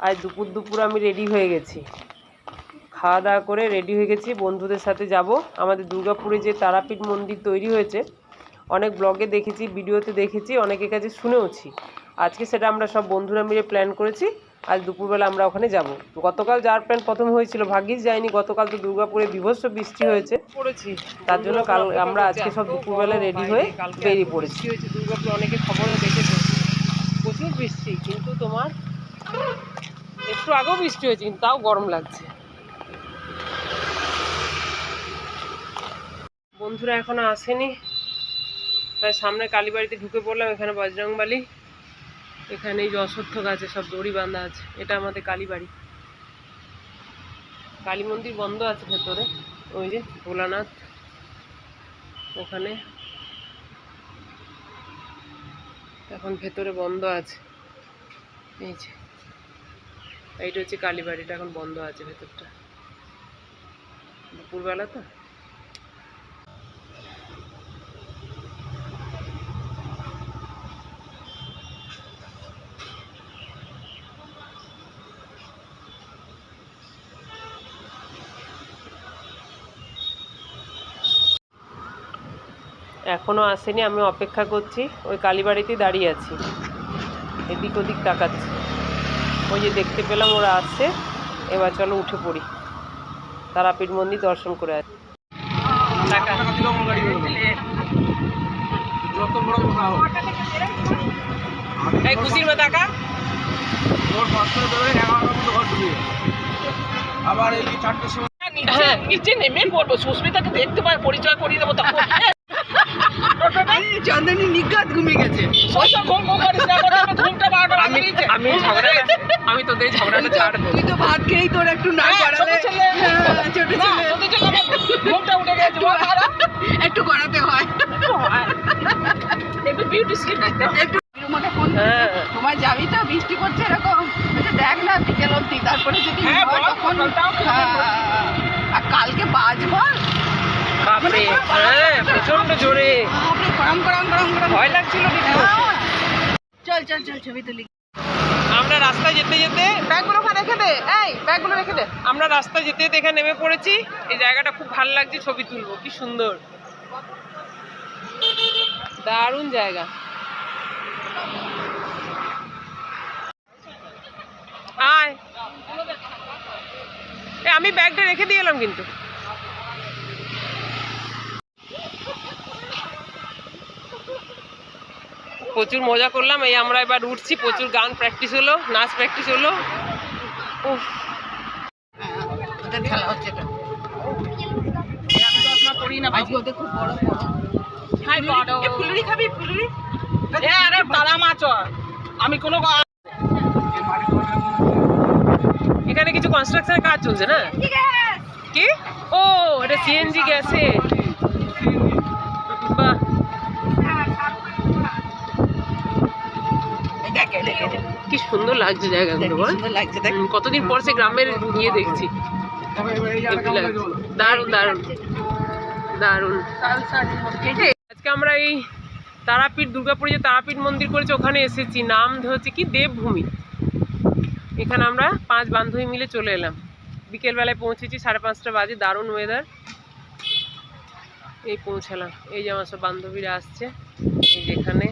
আজ দুপুর আমি রেডি হয়ে গেছি, খাওয়া দাওয়া করে রেডি হয়ে গেছি। বন্ধুদের সাথে যাব। আমাদের দুর্গাপুরে যে তারাপীঠ মন্দির তৈরি হয়েছে, অনেক ব্লগে দেখেছি, ভিডিওতে দেখেছি, অনেকের কাছে শুনেওছি। আজকে সেটা আমরা সব বন্ধুরা মিলে প্ল্যান করেছি। আজ দুপুরবেলা আমরা ওখানে যাব। গতকাল যাওয়ার প্ল্যান প্রথম হয়েছিল, ভাগ্যিস যায়নি। গতকাল তো দুর্গাপুরে বীভৎস বৃষ্টি হয়েছে, তার জন্য কাল আমরা আজকে সব দুপুরবেলা রেডি হয়ে বেরিয়ে পড়েছি। হয়েছে দুর্গাপুরে, অনেকে খবরে দেখেছে প্রচুর বৃষ্টি, কিন্তু তোমার একটু আগেও বৃষ্টি হয়েছে, কিন্তু তাও গরম লাগছে। বন্ধুরা এখনো আসেনি, তাই সামনে কালীবাড়িতে ঢুকে পড়লাম। এখানে বজরংবলী, এখানে এই যে অশ্বত্থ গাছে সব দড়ি বাঁধা আছে। এটা আমাদের কালীবাড়ি। কালী মন্দির বন্ধ আছে ভেতরে, ওই যে ভোলানাথ ওখানে এখন ভেতরে বন্ধ আছে। এই যে এইটা হচ্ছে কালীবাড়িটা, এখন বন্ধ আছে ভেতরটা, দুপুরবেলা তো। এখনো আসেনি, আমি অপেক্ষা করছি। ওই কালীবাড়িতেই দাঁড়িয়ে আছি, এদিক ওদিক তাকাচ্ছি। ওই যে দেখতে পেলাম ওরা আসছে। এবার চলো উঠে পড়ি, তারাপীঠ মন্দির দর্শন করে আসি। এই খুশির মা টাকা আবার এই 4টের সময় নিচে নেমে পড়বো, সুস্মিতাকে দেখতে পাই, পরিচয় করিয়ে দেবো। তখন চন্দনী নিঘাত ঘুমিয়ে গেছে। আমি তোদের ঝগড়াটা ছাড়বো। তুই তো ভাত খেয়েই তোর একটু না করালে, ছোট ঘুমটা উঠে গেছে, একটু করাতে হয়। একটু বিউটি স্কিন একটু তোমার যাবি তো, বৃষ্টি করছে এরকম, দেখ না বিকেল অব্দি, তারপরে যদি তখন। আর কালকে বাজবো প্রচন্ড জোরে, ভয় লাগছিল। চল চল চল ছবি তুলি। আমরা রাস্তায় যেতে যেতে ব্যাগগুলো রেখে দে, এই ব্যাগগুলো রেখে দে। আমরা রাস্তায় যেতে যেতে এখানে নেমে পড়েছি। এই জায়গাটা খুব ভালো লাগছে, ছবি তুলবো। কি সুন্দর, দারুণ জায়গা। আয়, আমি ব্যাগটা রেখে দিয়ে এলাম কিন্তু। প্রচুর মজা করলাম। এই আমরা এবার উঠছি, প্রচুর গান প্র্যাকটিস হলো, নাচ প্র্যাকটিস হলো। আমি কোনো এখানে কিছু কনস্ট্রাকশনের কাজ চলছে না কি? ও এটা সিএনজি গ্যাসে। বাহ, কি সুন্দর লাগছে জায়গাগুলো, কতদিন পর সে গ্রামের ইয়ে দেখছি। দারুণ দারুণ দারুণ। আজকে আমরা এই তারাপীঠ, দুর্গাপুরে যে তারাপীঠ মন্দির করেছে ওখানে এসেছি। নাম হচ্ছে কি দেবভূমি। এখানে আমরা 5 বান্ধবী মিলে চলে এলাম। বিকেলবেলায় পৌঁছেছি, 5:30 বাজে। দারুণ ওয়েদার। এই পৌঁছালাম, এই যে আমার সব বান্ধবীরা আসছে। এই যেখানে